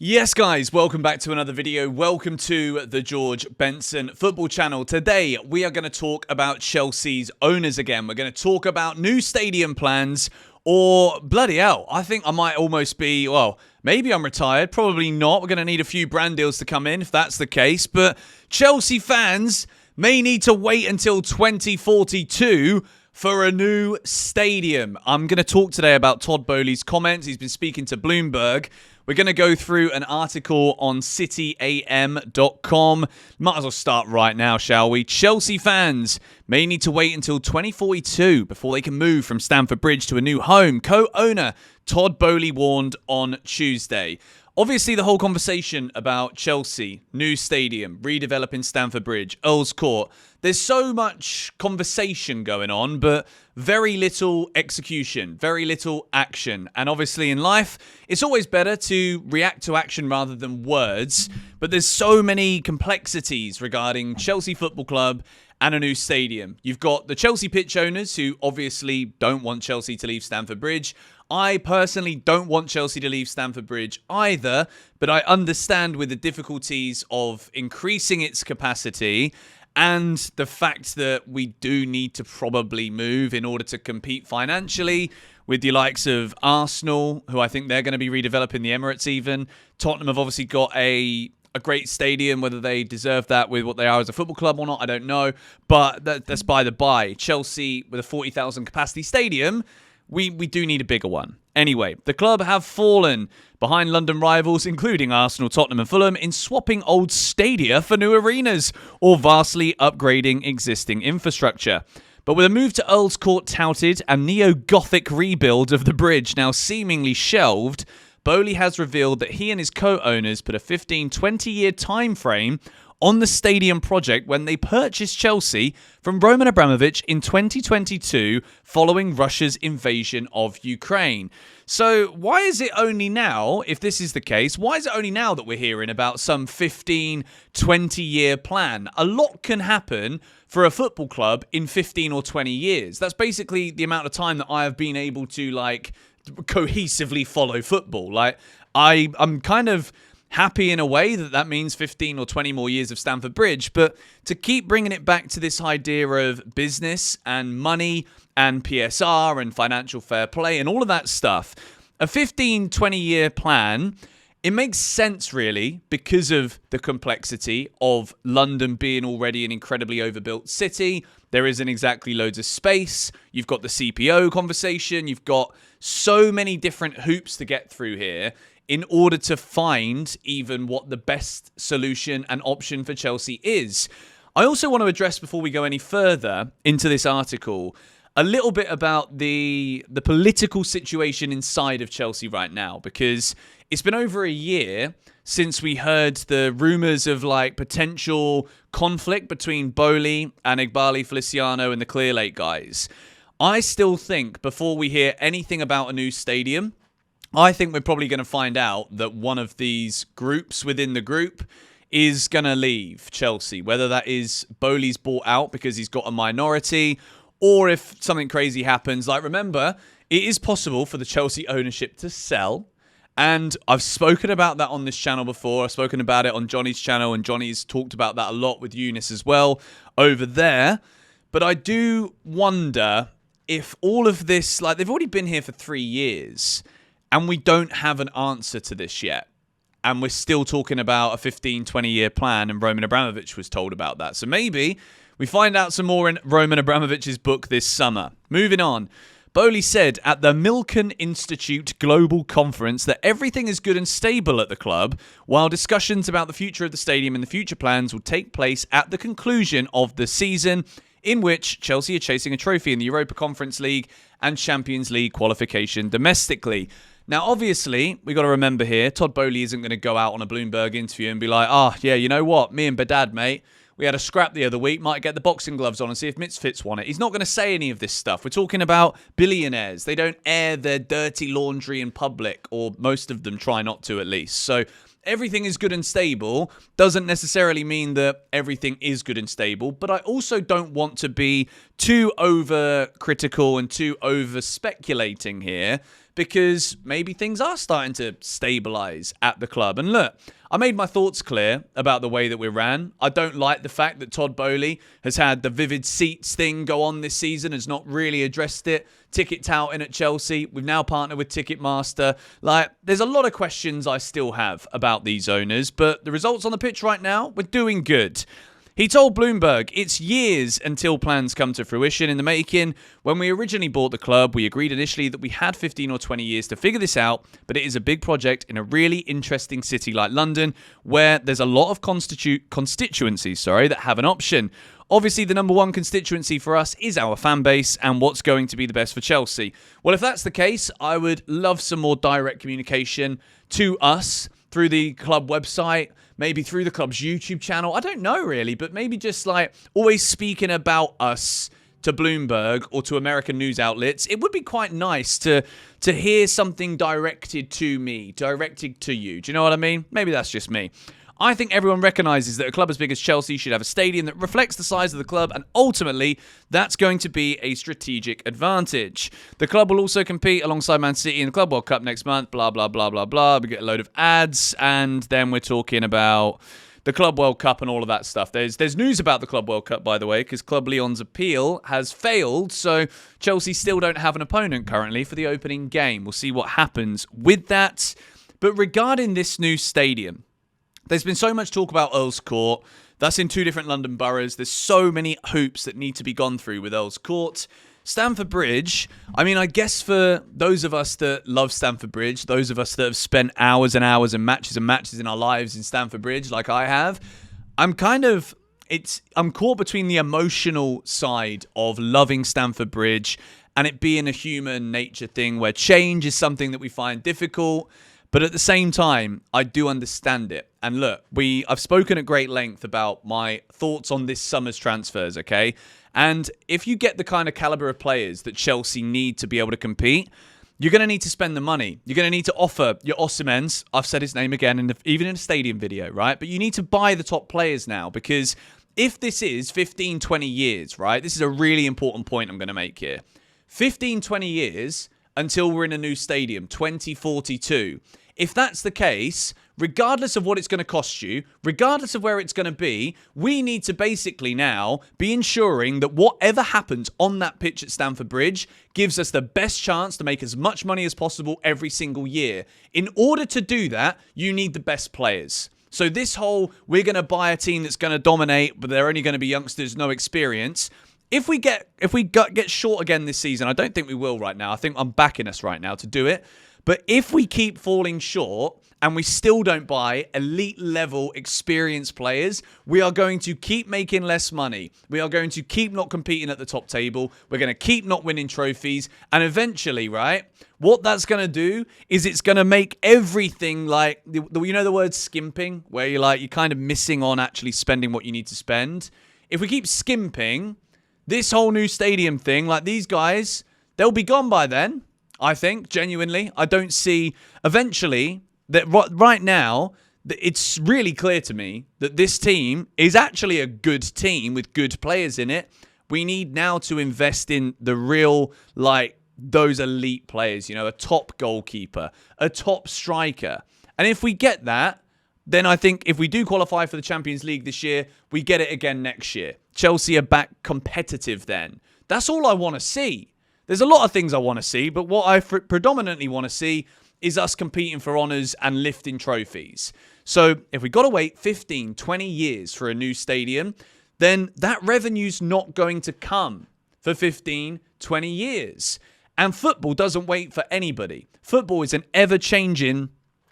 Yes, guys, welcome back to another video. Welcome to the George Benson Football Channel. Today, we are going to talk about Chelsea's owners again. We're going to talk about new stadium plans, or bloody hell, I think I might almost be, well, maybe I'm retired, probably not. We're going to need a few brand deals to come in if that's the case, but Chelsea fans may need to wait until 2042 for a new stadium. I'm going to talk today about Todd Boehly's comments. He's been speaking to Bloomberg. We're going to go through an article on cityam.com. Might as well start right now, shall we? Chelsea fans may need to wait until 2042 before they can move from Stamford Bridge to a new home. Co-owner Todd Boehly warned on Tuesday. Obviously, the whole conversation about Chelsea, new stadium, redeveloping Stamford Bridge, Earls Court, there's so much conversation going on, but very little execution, very little action. And obviously in life, it's always better to react to action rather than words. But there's so many complexities regarding Chelsea Football Club and a new stadium. You've got the Chelsea pitch owners who obviously don't want Chelsea to leave Stamford Bridge. I personally don't want Chelsea to leave Stamford Bridge either, but I understand with the difficulties of increasing its capacity and the fact that we do need to probably move in order to compete financially with the likes of Arsenal, who I think they're going to be redeveloping the Emirates even. Tottenham have obviously got a great stadium. Whether they deserve that with what they are as a football club or not, I don't know. But that's by the by. Chelsea, with a 40,000 capacity stadium, we do need a bigger one. Anyway, the club have fallen behind London rivals, including Arsenal, Tottenham and Fulham, in swapping old stadia for new arenas or vastly upgrading existing infrastructure. But with a move to Earls Court touted and neo-Gothic rebuild of the bridge now seemingly shelved, Boehly has revealed that he and his co-owners put a 15-20-year time frame on the stadium project when they purchased Chelsea from Roman Abramovich in 2022 following Russia's invasion of Ukraine. So why is it only now, if this is the case, why is it only now that we're hearing about some 15-20-year plan? A lot can happen for a football club in 15 or 20 years. That's basically the amount of time that I have been able to cohesively follow football. I'm kind of happy in a way that means 15 or 20 more years of Stamford Bridge, but to keep bringing it back to this idea of business and money and PSR and financial fair play and all of that stuff, a 15-20-year plan, it makes sense really because of the complexity of London being already an incredibly overbuilt city. There isn't exactly loads of space. You've got the CPO conversation. You've got so many different hoops to get through here in order to find even what the best solution and option for Chelsea is. I also want to address, before we go any further into this article, a little bit about the political situation inside of Chelsea right now, because it's been over a year since we heard the rumours of potential conflict between Boehly and Iqbali Feliciano and the Clearlake guys. I still think before we hear anything about a new stadium, I think we're probably going to find out that one of these groups within the group is going to leave Chelsea, whether that is Boehly's bought out because he's got a minority, or if something crazy happens. Remember, it is possible for the Chelsea ownership to sell. And I've spoken about that on this channel before. I've spoken about it on Johnny's channel, and Johnny's talked about that a lot with Eunice as well over there. But I do wonder if all of this, they've already been here for 3 years, and we don't have an answer to this yet. And we're still talking about a 15-20-year plan, and Roman Abramovich was told about that. So maybe we find out some more in Roman Abramovich's book this summer. Moving on. Boehly said at the Milken Institute Global Conference that everything is good and stable at the club, while discussions about the future of the stadium and the future plans will take place at the conclusion of the season, in which Chelsea are chasing a trophy in the Europa Conference League and Champions League qualification domestically. Now, obviously, we got to remember here, Todd Boehly isn't going to go out on a Bloomberg interview and be like, yeah, you know what? Me and Bedad, mate, we had a scrap the other week. Might get the boxing gloves on and see if Misfits won it. He's not going to say any of this stuff. We're talking about billionaires. They don't air their dirty laundry in public, or most of them try not to at least. So everything is good and stable doesn't necessarily mean that everything is good and stable, but I also don't want to be too over critical and too over speculating here, because maybe things are starting to stabilise at the club. And look, I made my thoughts clear about the way that we ran. I don't like the fact that Todd Boehly has had the vivid seats thing go on this season, has not really addressed it. Ticket touting at Chelsea. We've now partnered with Ticketmaster. There's a lot of questions I still have about these owners, but the results on the pitch right now, we're doing good. He told Bloomberg, it's years until plans come to fruition in the making. When we originally bought the club, we agreed initially that we had 15 or 20 years to figure this out, but it is a big project in a really interesting city like London, where there's a lot of constituencies that have an option. Obviously, the number one constituency for us is our fan base and what's going to be the best for Chelsea. Well, if that's the case, I would love some more direct communication to us through the club website, maybe through the club's YouTube channel. I don't know really, but maybe just always speaking about us to Bloomberg or to American news outlets. It would be quite nice to hear something directed to me, directed to you. Do you know what I mean? Maybe that's just me. I think everyone recognises that a club as big as Chelsea should have a stadium that reflects the size of the club, and ultimately, that's going to be a strategic advantage. The club will also compete alongside Man City in the Club World Cup next month, blah, blah, blah, blah, blah. We get a load of ads, and then we're talking about the Club World Cup and all of that stuff. There's news about the Club World Cup, by the way, because Club Lyon's appeal has failed, so Chelsea still don't have an opponent currently for the opening game. We'll see what happens with that. But regarding this new stadium, there's been so much talk about Earl's Court. That's in 2 different London boroughs. There's so many hoops that need to be gone through with Earl's Court. Stamford Bridge, I guess for those of us that love Stamford Bridge, those of us that have spent hours and hours and matches in our lives in Stamford Bridge like I have, I'm caught between the emotional side of loving Stamford Bridge and it being a human nature thing where change is something that we find difficult. But at the same time, I do understand it. And look, I've spoken at great length about my thoughts on this summer's transfers, okay? And if you get the kind of caliber of players that Chelsea need to be able to compete, you're going to need to spend the money. You're going to need to offer your Osimhen's. I've said his name again, even in a stadium video, right? But you need to buy the top players now, because if this is 15, 20 years, right? This is a really important point I'm going to make here. 15, 20 years until we're in a new stadium, 2042. If that's the case, regardless of what it's going to cost you, regardless of where it's going to be, we need to basically now be ensuring that whatever happens on that pitch at Stamford Bridge gives us the best chance to make as much money as possible every single year. In order to do that, you need the best players. So this whole, we're going to buy a team that's going to dominate, but they're only going to be youngsters, no experience. If we get short again this season, I don't think we will right now. I think I'm backing us right now to do it. But if we keep falling short and we still don't buy elite level experienced players, we are going to keep making less money. We are going to keep not competing at the top table. We're going to keep not winning trophies. And eventually, right, what that's going to do is it's going to make everything the word skimping, where you're kind of missing on actually spending what you need to spend. If we keep skimping, this whole new stadium thing, these guys, they'll be gone by then. I think, genuinely. I don't see, eventually, that right now, it's really clear to me that this team is actually a good team with good players in it. We need now to invest in the real, those elite players, a top goalkeeper, a top striker. And if we get that, then I think if we do qualify for the Champions League this year, we get it again next year. Chelsea are back competitive then. That's all I want to see. There's a lot of things I want to see, but what I predominantly want to see is us competing for honours and lifting trophies. So if we've got to wait 15, 20 years for a new stadium, then that revenue's not going to come for 15, 20 years. And football doesn't wait for anybody. Football is an ever-changing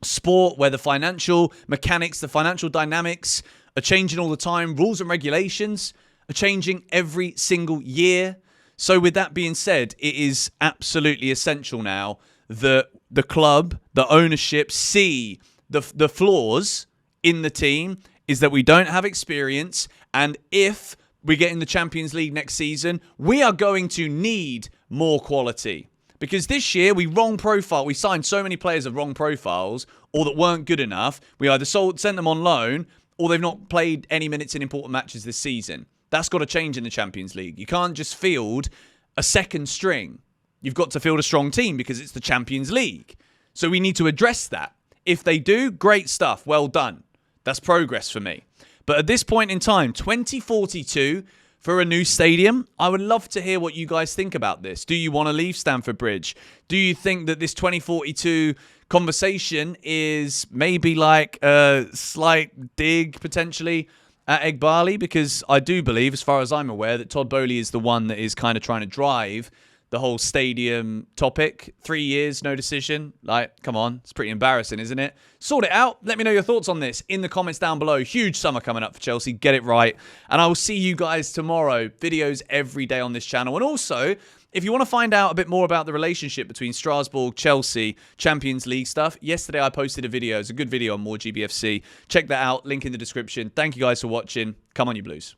sport where the financial mechanics, the financial dynamics are changing all the time. Rules and regulations are changing every single year. So with that being said, it is absolutely essential now that the club, the ownership, see the flaws in the team, is that we don't have experience. And if we get in the Champions League next season, we are going to need more quality. Because this year, we signed so many players of wrong profiles or that weren't good enough. We either sent them on loan or they've not played any minutes in important matches this season. That's got to change in the Champions League. You can't just field a second string. You've got to field a strong team because it's the Champions League. So we need to address that. If they do, great stuff. Well done. That's progress for me. But at this point in time, 2042 for a new stadium, I would love to hear what you guys think about this. Do you want to leave Stamford Bridge? Do you think that this 2042 conversation is maybe like a slight dig potentially at Egbali? Because I do believe, as far as I'm aware, that Todd Boehly is the one that is kind of trying to drive the whole stadium topic. 3 years, no decision. Like, come on. It's pretty embarrassing, isn't it? Sort it out. Let me know your thoughts on this in the comments down below. Huge summer coming up for Chelsea. Get it right. And I will see you guys tomorrow. Videos every day on this channel. And also, if you want to find out a bit more about the relationship between Strasbourg, Chelsea, Champions League stuff, yesterday I posted a video. It's a good video on more GBFC. Check that out. Link in the description. Thank you guys for watching. Come on, you Blues.